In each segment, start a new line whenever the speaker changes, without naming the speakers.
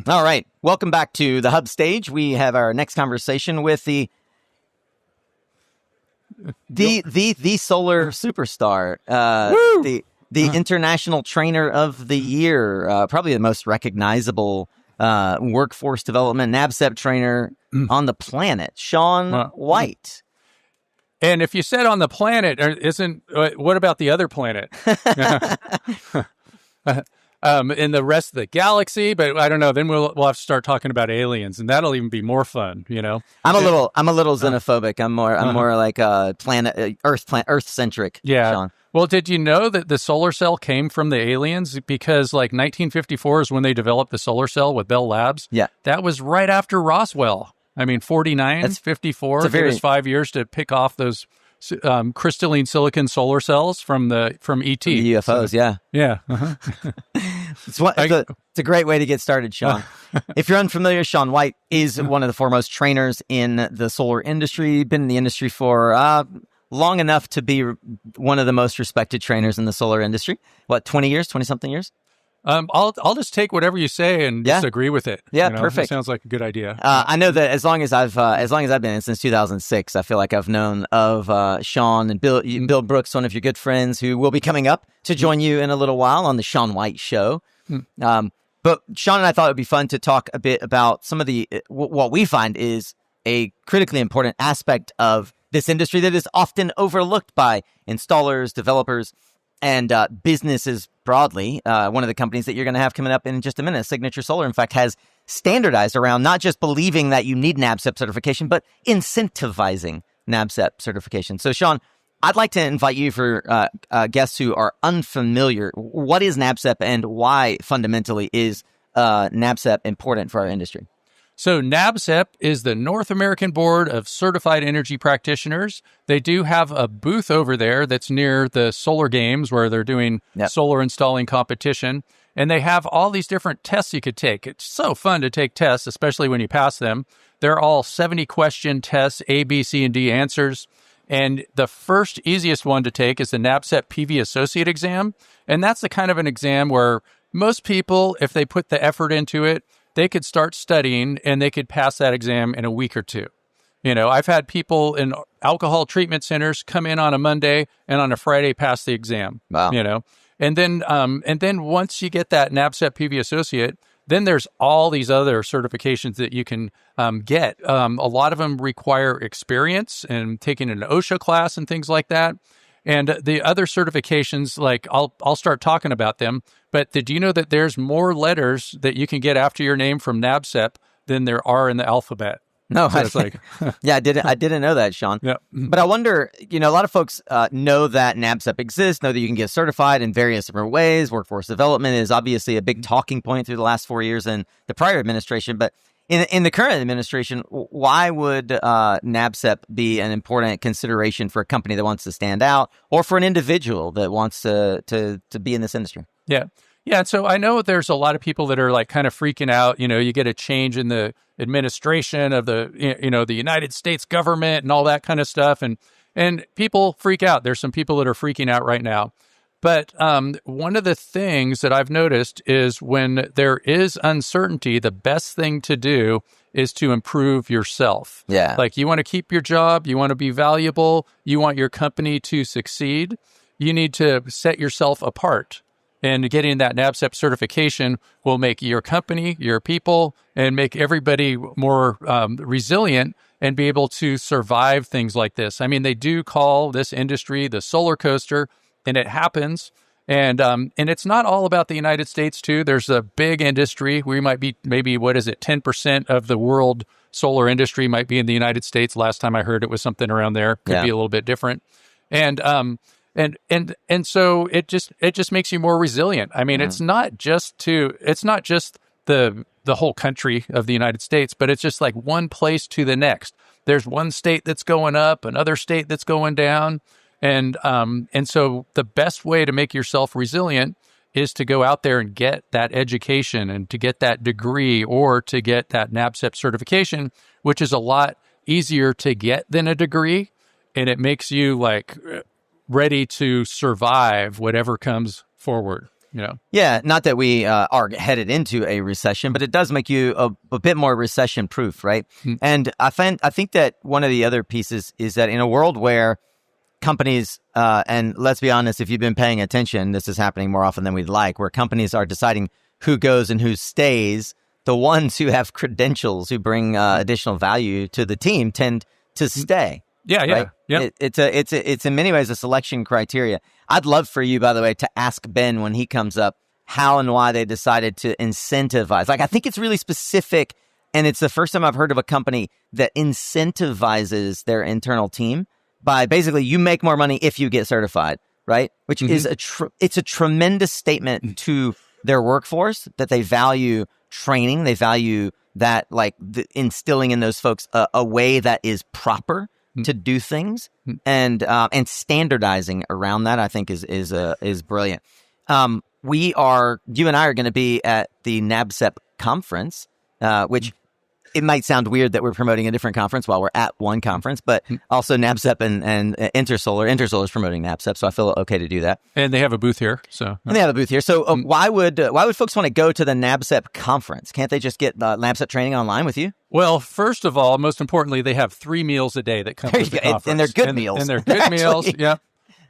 All right. Welcome back to the Hub stage. We have our next conversation with the solar superstar, the International Trainer of the Year, probably the most recognizable workforce development NABCEP trainer on the planet, Shaun White.
And if you said on the planet, what about the other planet? In the rest of the galaxy, but I don't know. Then we'll have to start talking about aliens, and that'll even be more fun. I'm
a little xenophobic. I'm more like Earth centric.
Yeah.
Shaun.
Well, did you know that the solar cell came from the aliens? Because 1954 is when they developed the solar cell with Bell Labs.
Yeah.
That was right after Roswell. 49, that's 54. It was 5 years to pick off those crystalline silicon solar cells from ET.
From the UFOs,
yeah. Yeah.
It's a great way to get started, Shaun. If you're unfamiliar, Shaun White is one of the foremost trainers in the solar industry. Been in the industry for long enough to be one of the most respected trainers in the solar industry. 20-something years?
I'll just take whatever you say and just agree with it.
Yeah, perfect.
It sounds like a good idea.
I know that as long as I've been in since 2006, I feel like I've known of Shaun and Bill Brooks, one of your good friends, who will be coming up to join you in a little while on the Shaun White Show. But Shaun and I thought it would be fun to talk a bit about some of the what we find is a critically important aspect of this industry that is often overlooked by installers, developers, and businesses broadly. One of the companies that you're going to have coming up in just a minute, Signature Solar, in fact, has standardized around not just believing that you need NABCEP certification, but incentivizing NABCEP certification. So, Shaun, I'd like to invite you for guests who are unfamiliar. What is NABCEP and why fundamentally is NABCEP important for our industry?
So NABCEP is the North American Board of Certified Energy Practitioners. They do have a booth over there that's near the Solar Games where they're doing solar installing competition. And they have all these different tests you could take. It's so fun to take tests, especially when you pass them. They're all 70-question tests, A, B, C, and D answers. And the first easiest one to take is the NABCEP PV Associate exam. And that's the kind of an exam where most people, if they put the effort into it, they could start studying and they could pass that exam in a week or two. I've had people in alcohol treatment centers come in on a Monday and on a Friday pass the exam.
Wow.
And then once you get that NABCEP PV Associate, then there's all these other certifications that you can get. A lot of them require experience and taking an OSHA class and things like that. And the other certifications, like I'll start talking about them. But did you know that there's more letters that you can get after your name from NABCEP than there are in the alphabet?
No,
so it's like,
I didn't know that, Shaun.
Yeah.
But I wonder, a lot of folks know that NABCEP exists, know that you can get certified in various different ways. Workforce development is obviously a big talking point through the last 4 years in the prior administration. But in the current administration, why would NABCEP be an important consideration for a company that wants to stand out or for an individual that wants to be in this industry?
Yeah. Yeah. So I know there's a lot of people that are like kind of freaking out. You get a change in the administration of the United States government and all that kind of stuff. And people freak out. There's some people that are freaking out right now. But one of the things that I've noticed is when there is uncertainty, the best thing to do is to improve yourself.
Yeah.
Like you want to keep your job, you want to be valuable, you want your company to succeed, you need to set yourself apart. And getting that NABCEP certification will make your company, your people, and make everybody more resilient and be able to survive things like this. I mean, they do call this industry the solar coaster, and it happens. And it's not all about the United States, too. There's a big industry. We might be maybe, 10% of the world solar industry might be in the United States. Last time I heard it was something around there. Could be a little bit different. And so it just makes you more resilient. I mean, it's not just the whole country of the United States, but it's just like one place to the next. There's one state that's going up, another state that's going down. And so the best way to make yourself resilient is to go out there and get that education and to get that degree or to get that NABCEP certification, which is a lot easier to get than a degree. And it makes you like ready to survive whatever comes forward.
Yeah, not that we are headed into a recession, but it does make you a bit more recession proof, right? Mm-hmm. And I think that one of the other pieces is that in a world where companies, and let's be honest, if you've been paying attention, this is happening more often than we'd like, where companies are deciding who goes and who stays. The ones who have credentials, who bring additional value to the team, tend to stay.
Yeah,
right?
Yeah.
It's in many ways a selection criteria. I'd love for you, by the way, to ask Ben when he comes up how and why they decided to incentivize. Like, I think it's really specific, and it's the first time I've heard of a company that incentivizes their internal team by basically you make more money if you get certified, right? Which is it's a tremendous statement to their workforce that they value training, they value that, like, instilling in those folks a way that is proper to do things, and standardizing around that, I think is brilliant. You and I are going to be at the NABCEP conference, which it might sound weird that we're promoting a different conference while we're at one conference, but also NABCEP and InterSolar. InterSolar is promoting NABCEP, so I feel okay to do that.
And they have a booth here. So
why would folks want to go to the NABCEP conference? Can't they just get NABCEP training online with you?
Well, first of all, most importantly, they have 3 meals a day that come with the conference.
And they're good meals.
And they're good meals, yeah.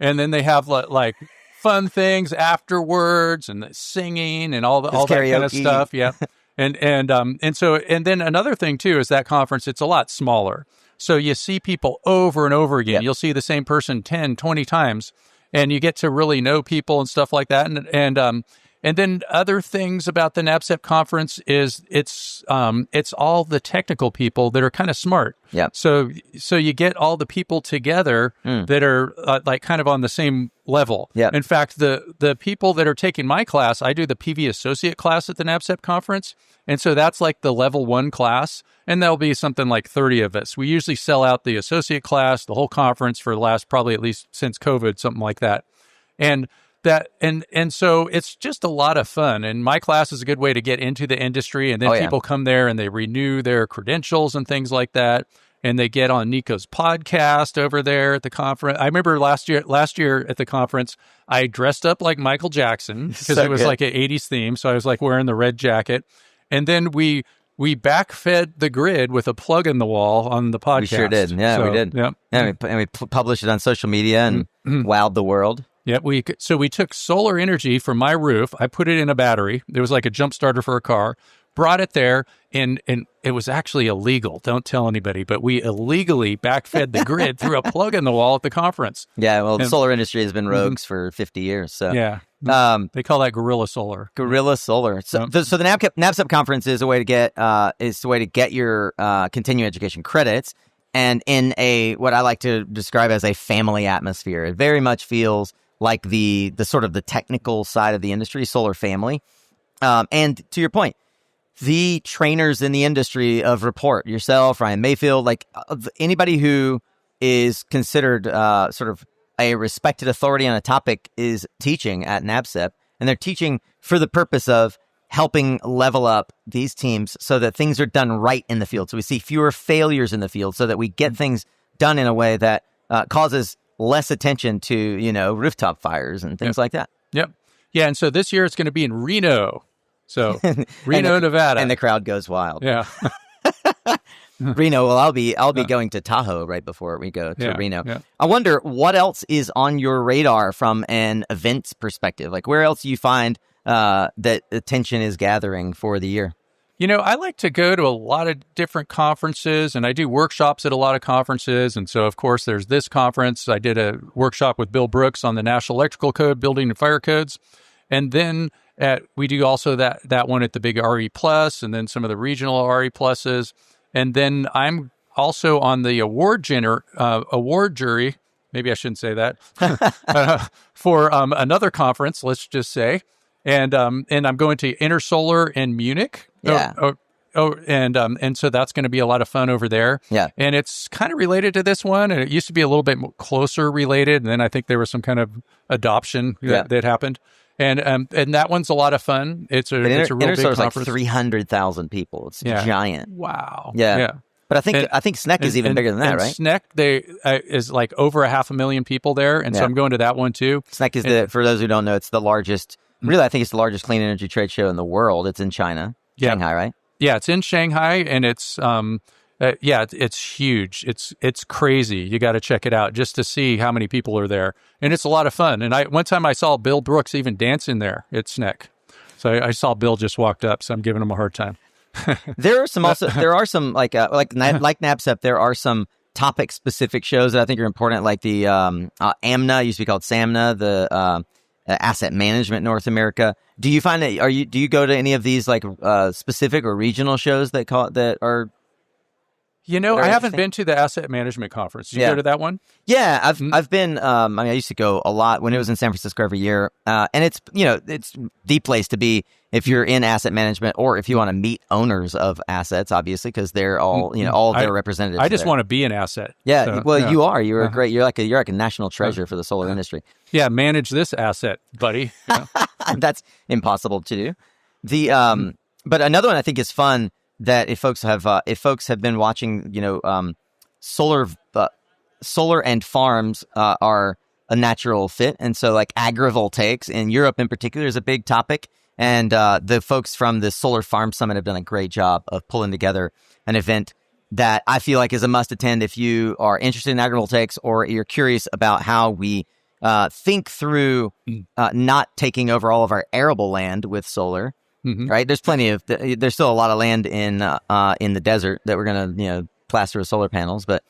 And then they have like fun things afterwards, and the singing and all that kind of stuff, yeah. And then another thing too is that conference, it's a lot smaller. So you see people over and over again. Yep. You'll see the same person 10, 20 times, and you get to really know people and stuff like that. And then other things about the NABCEP conference is it's all the technical people that are kind of smart.
Yeah.
So you get all the people together that are like kind of on the same level.
Yeah.
In fact, the people that are taking my class, I do the PV associate class at the NABCEP conference. And so that's like the level 1 class. And there'll be something like 30 of us. We usually sell out the associate class, the whole conference for the last probably at least since COVID, something like that. And so it's just a lot of fun. And my class is a good way to get into the industry. And then people come there and they renew their credentials and things like that. And they get on Nico's podcast over there at the conference. I remember last year at the conference, I dressed up like Michael Jackson because it was like an 80s theme. So I was like wearing the red jacket. And then we backfed the grid with a plug in the wall on the podcast.
We sure did. Yeah, we did.
Yep.
Yeah, and we published it on social media and wowed the world.
Yeah, we took solar energy from my roof. I put it in a battery. It was like a jump starter for a car. Brought it there, and it was actually illegal. Don't tell anybody, but we illegally backfed the grid through a plug in the wall at the conference.
Yeah, well, the solar industry has been rogues for 50 years. So
yeah, they call that guerrilla solar.
Guerrilla solar. So the NABCEP conference is a way to get your continuing education credits, and in what I like to describe as a family atmosphere. It very much feels like the sort of the technical side of the industry, solar family. And to your point, the trainers in the industry of report, yourself, Ryan Mayfield, like anybody who is considered sort of a respected authority on a topic is teaching at NABCEP, and they're teaching for the purpose of helping level up these teams so that things are done right in the field. So we see fewer failures in the field so that we get things done in a way that causes less attention to, rooftop fires and things like that.
Yep. Yeah. And so this year it's going to be in Reno. So Reno, Nevada.
And the crowd goes wild.
Yeah.
Reno. Well, I'll be going to Tahoe right before we go to Reno.
Yeah.
I wonder what else is on your radar from an events perspective. Like, where else do you find that attention is gathering for the year?
I like to go to a lot of different conferences, and I do workshops at a lot of conferences. And so, of course, there's this conference. I did a workshop with Bill Brooks on the National Electrical Code, Building and Fire Codes. And then we do also that one at the big RE Plus, and then some of the regional RE Pluses. And then I'm also on the award jury. Maybe I shouldn't say that for another conference. Let's just say, and I'm going to InterSolar in Munich.
Yeah.
And so that's going to be a lot of fun over there.
Yeah.
And it's kind of related to this one, and it used to be a little bit closer related, and then I think there was some kind of adoption that happened. And that one's a lot of fun. It's a real big conference.
Like 300,000 people. It's giant.
Wow.
Yeah. But I think SNEC is even bigger than that, right?
SNEC is like over 500,000 people there, and so I'm going to that one too.
SNEC is for those who don't know, it's the largest really, I think it's the largest clean energy trade show in the world. It's in China, Shanghai, right?
Yeah, it's in Shanghai, and it's it's huge. It's crazy. You got to check it out just to see how many people are there, and it's a lot of fun. And one time I saw Bill Brooks even dancing there at SNEC. So I saw Bill just walked up, so I'm giving him a hard time.
There are some like NABCEP. There are some topic specific shows that I think are important, like the AMNA, used to be called SAMNA, the Asset Management North America. Do you find that do you go to any of these like specific or regional shows that are?
I haven't been to the Asset Management Conference. Did you go to that one?
Yeah, I've been. I used to go a lot when it was in San Francisco every year, and it's it's the place to be if you're in asset management or if you want to meet owners of assets, obviously, because they're all all of their representatives.
I just want to be an asset.
Yeah, so, you are. You're a great. You're like a national treasure for the solar industry.
Yeah, manage this asset, buddy.
That's impossible to do. But another one I think is fun. That if folks have been watching, solar and farms are a natural fit, and so like agrivoltaics in Europe in particular is a big topic, and the folks from the Solar Farm Summit have done a great job of pulling together an event that I feel like is a must attend if you are interested in agrivoltaics or you're curious about how we think through not taking over all of our arable land with solar. Mm-hmm. Right, there's still a lot of land in the desert that we're gonna plaster with solar panels, but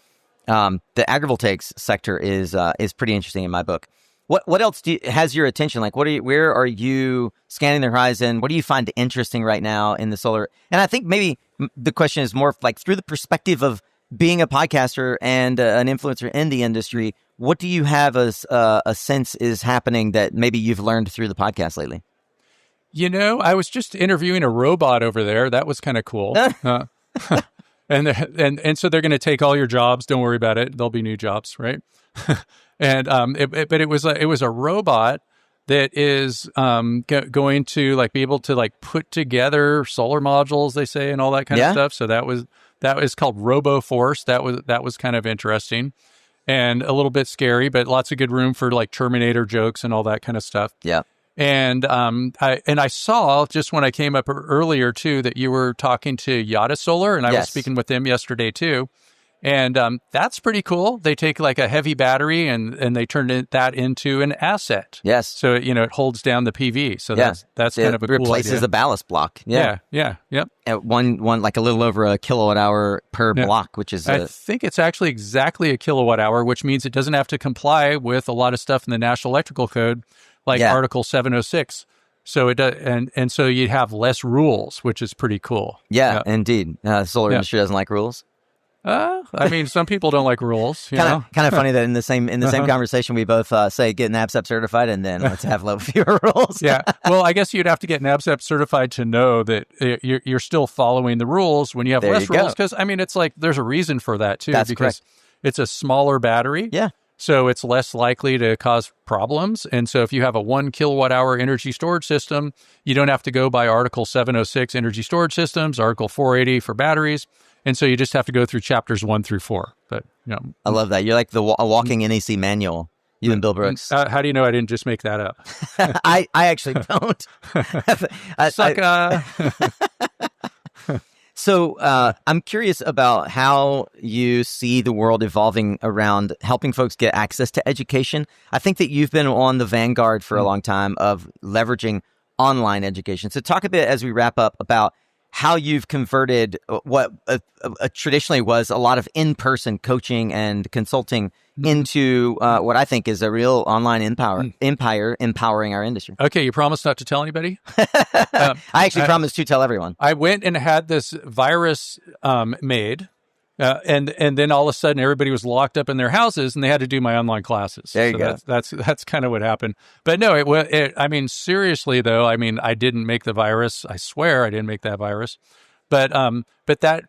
the agrivoltaics sector is pretty interesting in my book. What else has your attention? Like, where are you scanning the horizon? What do you find interesting right now in the solar? And I think maybe the question is more like through the perspective of being a podcaster and an influencer in the industry. What do you have as a sense is happening that maybe you've learned through the podcast lately?
I was just interviewing a robot over there. That was kind of cool. And so they're going to take all your jobs. Don't worry about it. There'll be new jobs, right? And it was a robot that is going to like be able to like put together solar modules, they say, and all that kind of stuff. So that was called RoboForce. That was kind of interesting and a little bit scary, but lots of good room for like Terminator jokes and all that kind of stuff.
Yeah.
And I saw just when I came up earlier too that you were talking to Yada Solar, and I was speaking with them yesterday too, and that's pretty cool. They take like a heavy battery and they turn that into an asset.
Yes.
So it holds down the PV. So that's kind of a cool idea.
Replaces a ballast block.
Yep.
At one like a little over a kilowatt hour per block, which is
I think it's actually exactly a kilowatt hour, which means it doesn't have to comply with a lot of stuff in the National Electrical Code. Like Article 706. So it does, and so you have less rules, which is pretty cool.
Yeah, indeed. The solar industry doesn't like rules.
I mean, some people don't like rules.
Kind of funny that in the same conversation we both say get NABCEP certified, and then let's have fewer rules.
Yeah. Well, I guess you'd have to get NABCEP certified to know that you're still following the rules when you have less rules. Because I mean, it's like there's a reason for that too.
That's
because
correct.
It's a smaller battery.
Yeah.
So it's less likely to cause problems. And so if you have a 1 kilowatt hour energy storage system, you don't have to go by Article 706 energy storage systems, Article 480 for batteries. And so you just have to go through chapters 1 through 4. But
I love that. You're like a walking NEC manual. You and Bill Brooks.
How do you know I didn't just make that up?
I actually don't.
Sucker.
So I'm curious about how you see the world evolving around helping folks get access to education. I think that you've been on the vanguard for a long time of leveraging online education. So talk a bit as we wrap up about how you've converted what traditionally was a lot of in-person coaching and consulting into what I think is a real online empire empowering our industry.
Okay, you promise not to tell anybody?
I actually promise to tell everyone.
I went and had this virus made, and then all of a sudden everybody was locked up in their houses and they had to do my online classes.
There you go.
That's kind of what happened. But no, I mean, seriously though, I mean, I didn't make the virus. I swear I didn't make that virus. But that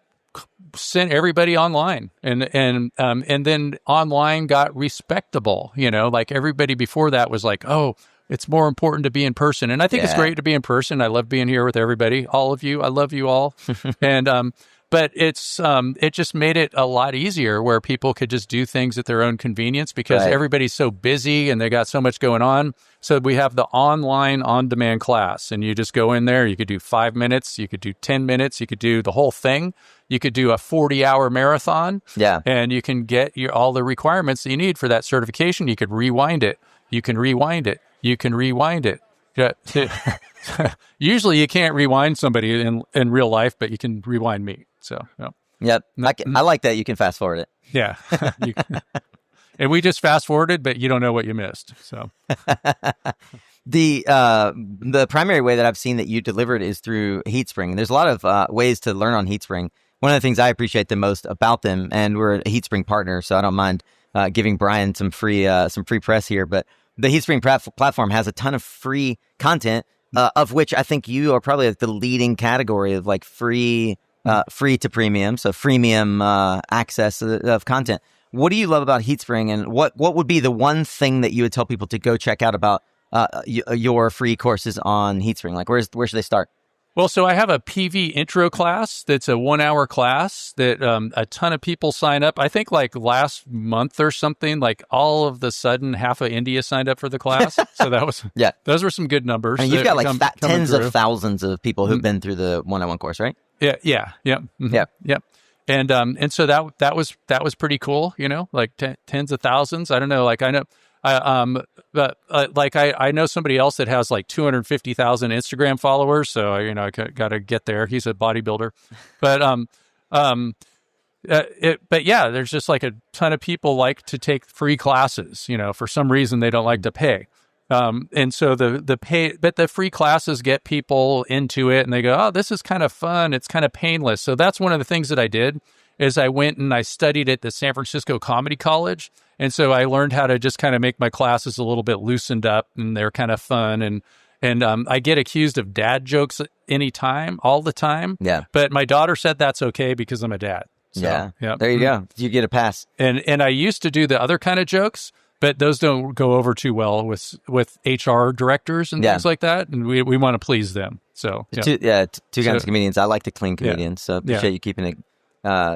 sent everybody online, and then online got respectable. Like everybody before that was like, oh, it's more important to be in person. And I think it's great to be in person. I love being here with everybody, all of you. I love you all. But it's it just made it a lot easier where people could just do things at their own convenience because everybody's so busy and they got so much going on. So we have the online on-demand class, and you just go in there. You could do 5 minutes, you could do 10 minutes, you could do the whole thing. You could do a 40-hour marathon, and you can get all the requirements that you need for that certification. You could rewind it. You can rewind it. You can rewind it. Usually you can't rewind somebody in real life, but you can rewind me. So,
Yep. I like that you can fast forward it.
Yeah. And we just fast forwarded, but you don't know what you missed. So
the primary way that I've seen that you delivered is through HeatSpring. There's a lot of ways to learn on HeatSpring. One of the things I appreciate the most about them, and we're a HeatSpring partner, so I don't mind giving Brian some free press here, but the HeatSpring platform has a ton of free content, of which I think you are probably like the leading category of like free to premium, so freemium access of content. What do you love about HeatSpring, and what would be the one thing that you would tell people to go check out about your free courses on HeatSpring? Like, where should they start?
Well, so I have a PV intro class that's a 1-hour class that a ton of people sign up. I think like last month or something, like all of the sudden half of India signed up for the class. So that was, those were some good numbers.
And you've got like tens of thousands of people who've been through the 101 course, right?
Yeah. And so that was pretty cool, you know, like tens of thousands. I don't know, like I know. I know somebody else that has like 250,000 Instagram followers. So, I got to get there. He's a bodybuilder, but yeah, there's just like a ton of people like to take free classes, for some reason they don't like to pay. And so the free classes get people into it and they go, oh, this is kind of fun. It's kind of painless. So that's one of the things that I did is I went and I studied at the San Francisco Comedy College. And so I learned how to just kind of make my classes a little bit loosened up and they're kind of fun. And I get accused of dad jokes all the time.
Yeah.
But my daughter said that's okay because I'm a dad. So,
There you go. You get a pass.
And I used to do the other kind of jokes, but those don't go over too well with HR directors and things like that. And we want to please them. So,
two kinds of comedians. I like to clean comedians. So appreciate you keeping it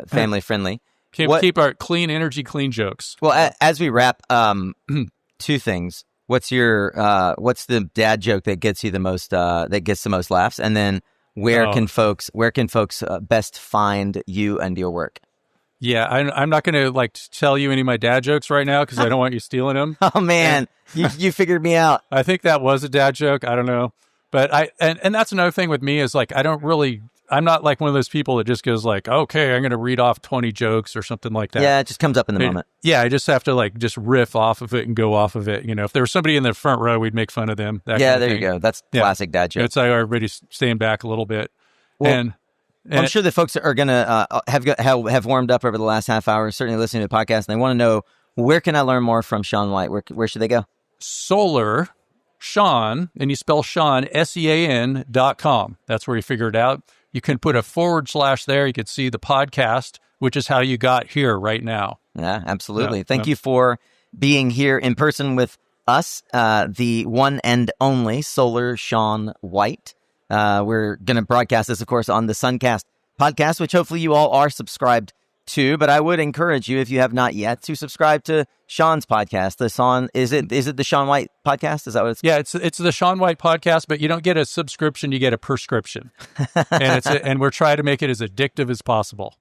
family friendly.
Keep our clean energy, clean jokes.
Well, as we wrap, two things. What's the dad joke that gets you the most, that gets the most laughs? And then where can folks best find you and your work?
Yeah, I'm not going to tell you any of my dad jokes right now because I don't want you stealing them.
Oh man, you figured me out.
I think that was a dad joke. I don't know, but and that's another thing with me is I'm not like one of those people that just goes like, okay, I'm going to read off 20 jokes or something like that.
Yeah, it just comes up in the moment.
Yeah, I just have to just riff off of it and go off of it. If there was somebody in the front row, we'd make fun of them.
There you go. That's classic dad joke.
It's like everybody stand back a little bit.
Well, and I'm sure the folks are going to have warmed up over the last half hour, certainly listening to the podcast, and they want to know, where can I learn more from Shaun White? Where should they go?
Solar Shaun, and you spell Shaun, SEAN.com. That's where you figure it out. You can put a / there. You can see the podcast, which is how you got here right now. Yeah,
absolutely. Thank you for being here in person with us, the one and only Solar Shaun White. We're going to broadcast this, of course, on the Suncast podcast, which hopefully you all are subscribed to. But I would encourage you, if you have not yet, to subscribe to Shaun's podcast. Is it the Shaun White podcast? Is that what it's called?
Yeah, it's the Shaun White podcast, but you don't get a subscription, you get a prescription. And we're trying to make it as addictive as possible.